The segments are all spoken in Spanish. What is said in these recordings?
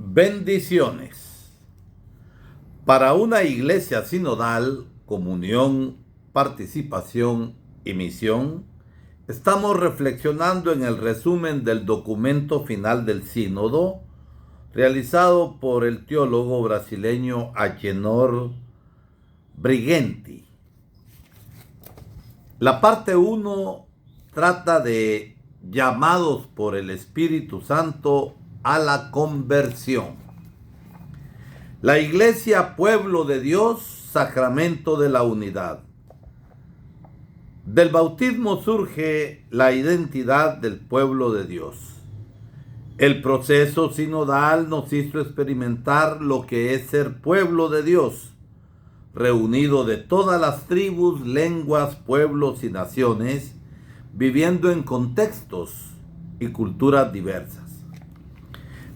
Bendiciones. Para una iglesia sinodal, comunión, participación y misión, estamos reflexionando en el resumen del documento final del sínodo, realizado por el teólogo brasileño Agenor Brighenti. La parte 1 trata de llamados por el Espíritu Santo a la conversión. La Iglesia, pueblo de Dios, sacramento de la unidad. Del bautismo surge la identidad del pueblo de Dios. El proceso sinodal nos hizo experimentar lo que es ser pueblo de Dios, reunido de todas las tribus, lenguas, pueblos y naciones, viviendo en contextos y culturas diversas.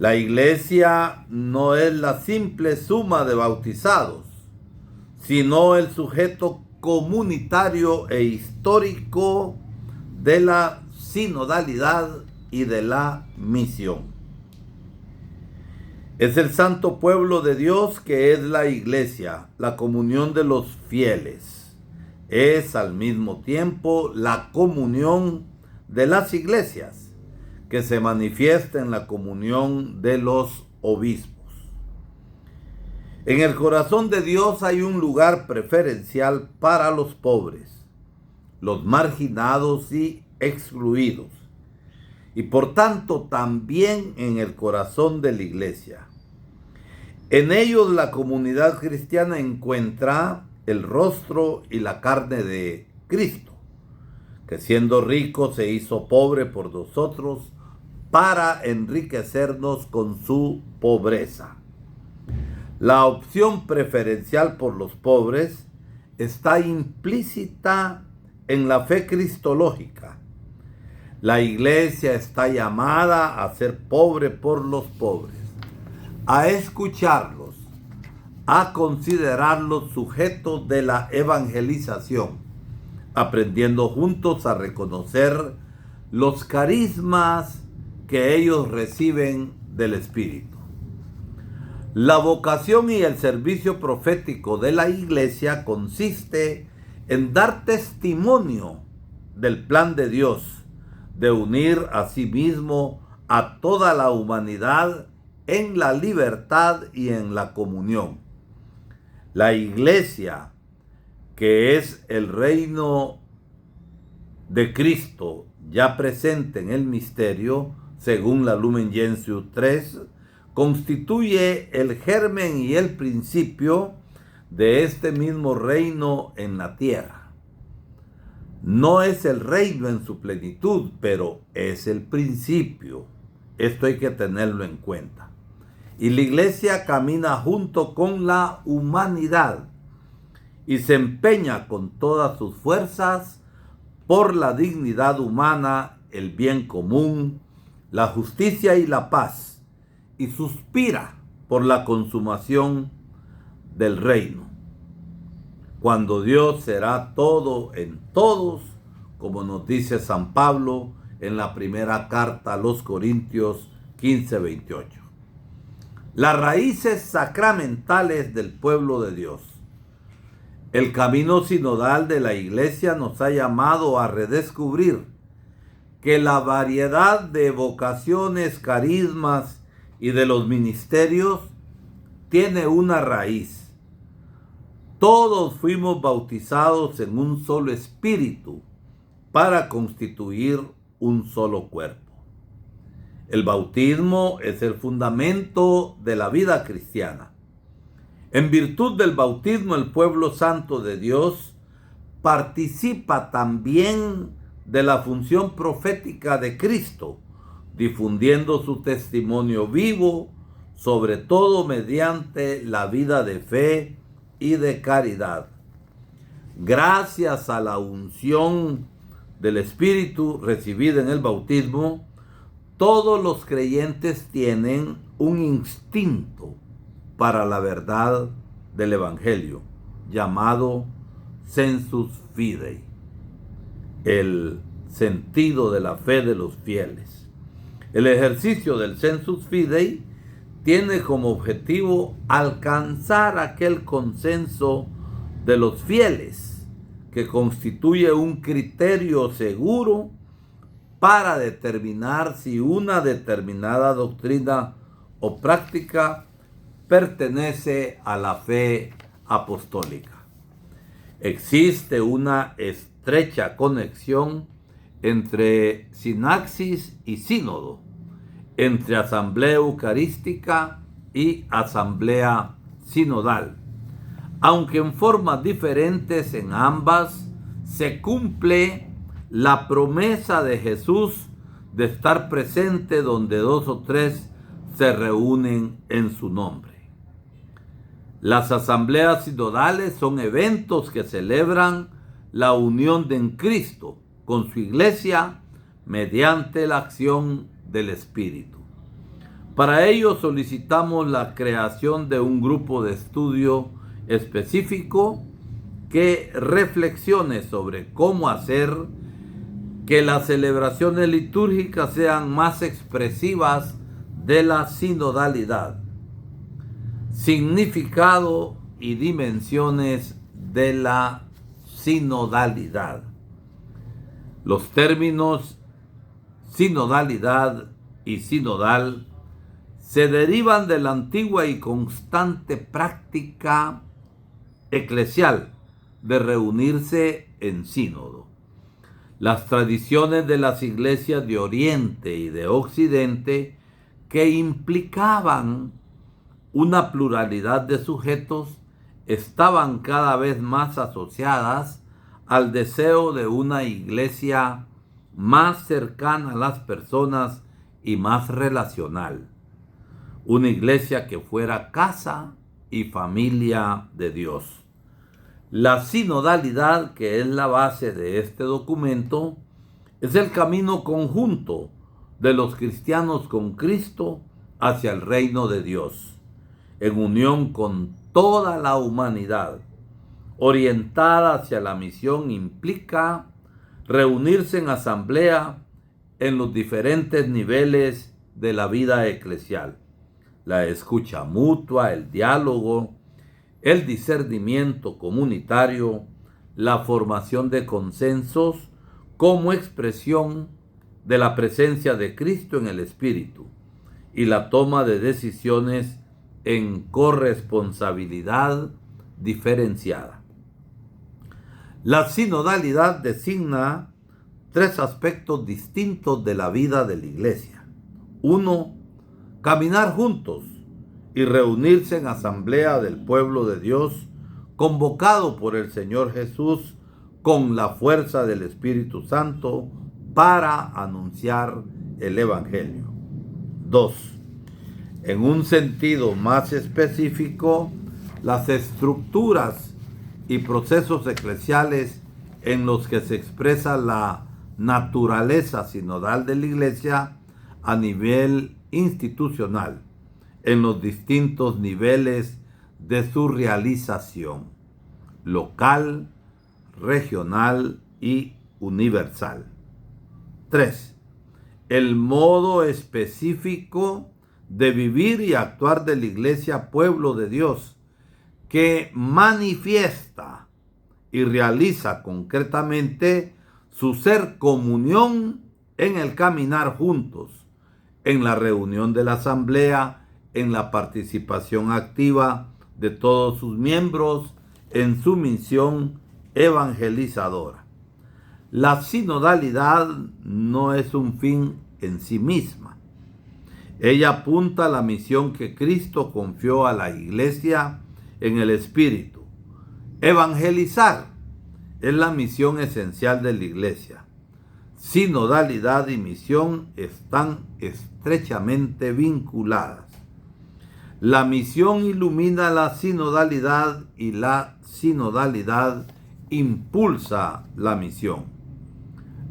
La iglesia no es la simple suma de bautizados, sino el sujeto comunitario e histórico de la sinodalidad y de la misión. Es el santo pueblo de Dios que es la iglesia, la comunión de los fieles. Es al mismo tiempo la comunión de las iglesias, que se manifiesta en la comunión de los obispos. En el corazón de Dios hay un lugar preferencial para los pobres, los marginados y excluidos, y por tanto también en el corazón de la iglesia. En ellos la comunidad cristiana encuentra el rostro y la carne de Cristo, que siendo rico se hizo pobre por nosotros para enriquecernos con su pobreza. La opción preferencial por los pobres está implícita en la fe cristológica. La iglesia está llamada a ser pobre por los pobres, a escucharlos, a considerarlos sujetos de la evangelización, aprendiendo juntos a reconocer los carismas que ellos reciben del Espíritu. La vocación y el servicio profético de la iglesia consiste en dar testimonio del plan de Dios, de unir a sí mismo a toda la humanidad en la libertad y en la comunión. La iglesia, que es el reino de Cristo ya presente en el misterio, según la Lumen Gentium 3, constituye el germen y el principio de este mismo reino en la tierra. No es el reino en su plenitud, pero es el principio. Esto hay que tenerlo en cuenta. Y la iglesia camina junto con la humanidad y se empeña con todas sus fuerzas por la dignidad humana, el bien común, la justicia y la paz, y suspira por la consumación del reino, cuando Dios será todo en todos, como nos dice San Pablo en la primera carta a los Corintios 15:28. Las raíces sacramentales del pueblo de Dios. El camino sinodal de la iglesia nos ha llamado a redescubrir que la variedad de vocaciones, carismas y de los ministerios tiene una raíz. Todos fuimos bautizados en un solo espíritu para constituir un solo cuerpo. El bautismo es el fundamento de la vida cristiana. En virtud del bautismo, el pueblo santo de Dios participa también de la función profética de Cristo, difundiendo su testimonio vivo, sobre todo mediante la vida de fe y de caridad. Gracias a la unción del Espíritu recibida en el bautismo, todos los creyentes tienen un instinto para la verdad del Evangelio, llamado sensus fidei, el sentido de la fe de los fieles. El ejercicio del sensus fidei tiene como objetivo alcanzar aquel consenso de los fieles que constituye un criterio seguro para determinar si una determinada doctrina o práctica pertenece a la fe apostólica. Existe una estrecha conexión entre sinaxis y sínodo, entre asamblea eucarística y asamblea sinodal. Aunque en formas diferentes en ambas, se cumple la promesa de Jesús de estar presente donde dos o tres se reúnen en su nombre. Las asambleas sinodales son eventos que celebran la unión en Cristo con su iglesia mediante la acción del Espíritu. Para ello solicitamos la creación de un grupo de estudio específico que reflexione sobre cómo hacer que las celebraciones litúrgicas sean más expresivas de la sinodalidad, significado y dimensiones de la sinodalidad. Los términos sinodalidad y sinodal se derivan de la antigua y constante práctica eclesial de reunirse en sínodo. Las tradiciones de las iglesias de Oriente y de Occidente, que implicaban una pluralidad de sujetos, estaban cada vez más asociadas al deseo de una iglesia más cercana a las personas y más relacional. Una iglesia que fuera casa y familia de Dios. La sinodalidad, que es la base de este documento, es el camino conjunto de los cristianos con Cristo hacia el reino de Dios, en unión con toda la humanidad. Orientada hacia la misión implica reunirse en asamblea en los diferentes niveles de la vida eclesial. La escucha mutua, el diálogo, el discernimiento comunitario, la formación de consensos como expresión de la presencia de Cristo en el Espíritu y la toma de decisiones en corresponsabilidad diferenciada. La sinodalidad designa tres aspectos distintos de la vida de la Iglesia. 1. Caminar juntos y reunirse en asamblea del pueblo de Dios, convocado por el Señor Jesús con la fuerza del Espíritu Santo para anunciar el Evangelio. 2. En un sentido más específico, las estructuras y procesos eclesiales en los que se expresa la naturaleza sinodal de la Iglesia a nivel institucional, en los distintos niveles de su realización, local, regional y universal. 3. El modo específico de vivir y actuar de la Iglesia Pueblo de Dios, que manifiesta y realiza concretamente su ser comunión en el caminar juntos, en la reunión de la asamblea, en la participación activa de todos sus miembros en su misión evangelizadora. La sinodalidad no es un fin en sí misma. Ella apunta a la misión que Cristo confió a la Iglesia en el Espíritu. Evangelizar es la misión esencial de la Iglesia. Sinodalidad y misión están estrechamente vinculadas. La misión ilumina la sinodalidad y la sinodalidad impulsa la misión.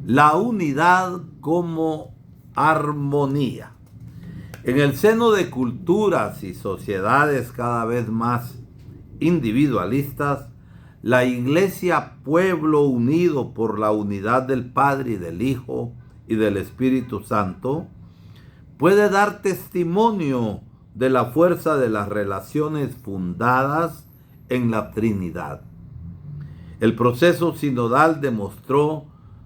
La unidad como armonía. En el seno de culturas y sociedades cada vez más individualistas, la Iglesia, pueblo unido por la unidad del Padre y del Hijo y del Espíritu Santo, puede dar testimonio de la fuerza de las relaciones fundadas en la Trinidad. El proceso sinodal demostró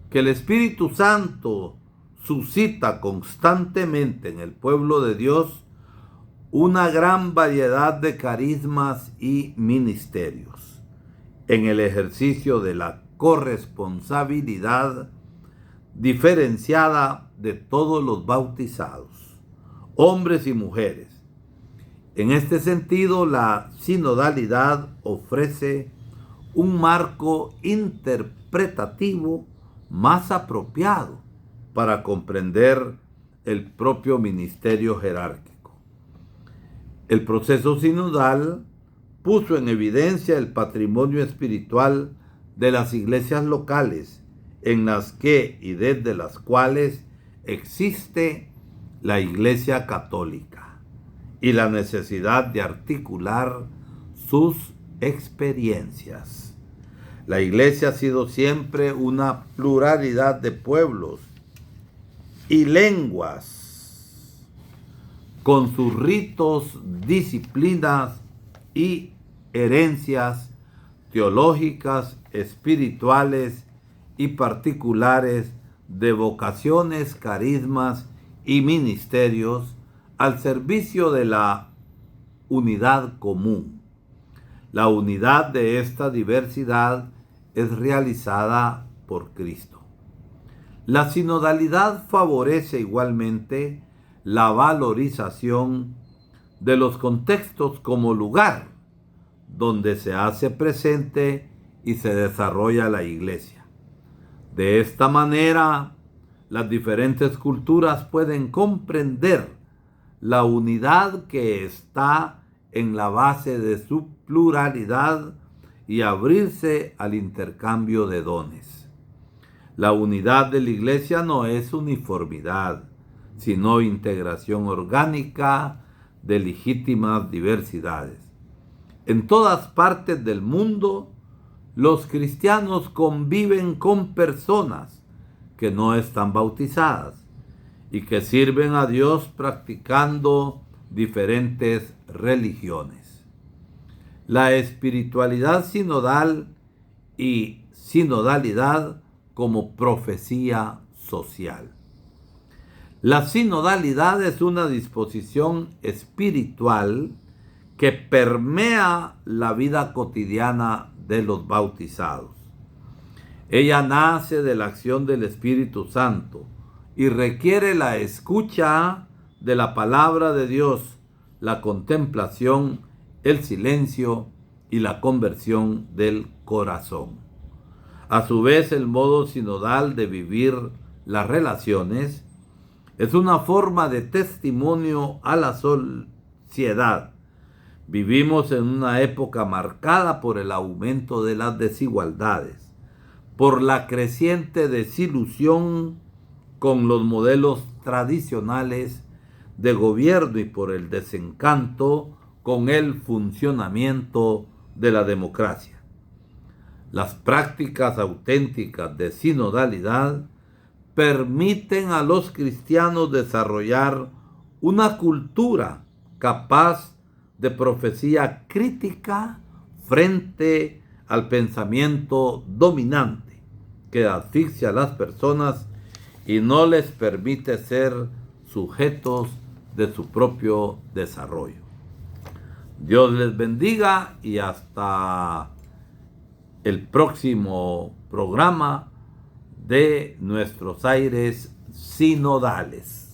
que el Espíritu Santo suscita constantemente en el pueblo de Dios una gran variedad de carismas y ministerios en el ejercicio de la corresponsabilidad diferenciada de todos los bautizados, hombres y mujeres. En este sentido, la sinodalidad ofrece un marco interpretativo más apropiado para comprender el propio ministerio jerárquico. El proceso sinodal puso en evidencia el patrimonio espiritual de las iglesias locales, en las que y desde las cuales existe la Iglesia Católica, y la necesidad de articular sus experiencias. La Iglesia ha sido siempre una pluralidad de pueblos y lenguas, con sus ritos, disciplinas y herencias teológicas, espirituales y particulares, de vocaciones, carismas y ministerios al servicio de la unidad común. La unidad de esta diversidad es realizada por Cristo. La sinodalidad favorece igualmente la valorización de los contextos como lugar donde se hace presente y se desarrolla la Iglesia. De esta manera, las diferentes culturas pueden comprender la unidad que está en la base de su pluralidad y abrirse al intercambio de dones. La unidad de la Iglesia no es uniformidad, sino integración orgánica de legítimas diversidades. En todas partes del mundo, los cristianos conviven con personas que no están bautizadas y que sirven a Dios practicando diferentes religiones. La espiritualidad sinodal y sinodalidad como profecía social. La sinodalidad es una disposición espiritual que permea la vida cotidiana de los bautizados. Ella nace de la acción del Espíritu Santo y requiere la escucha de la palabra de Dios, la contemplación, el silencio y la conversión del corazón. A su vez, el modo sinodal de vivir las relaciones es una forma de testimonio a la sociedad. Vivimos en una época marcada por el aumento de las desigualdades, por la creciente desilusión con los modelos tradicionales de gobierno y por el desencanto con el funcionamiento de la democracia. Las prácticas auténticas de sinodalidad permiten a los cristianos desarrollar una cultura capaz de profecía crítica frente al pensamiento dominante que asfixia a las personas y no les permite ser sujetos de su propio desarrollo. Dios les bendiga y hasta el próximo programa de Nuestros Aires Sinodales.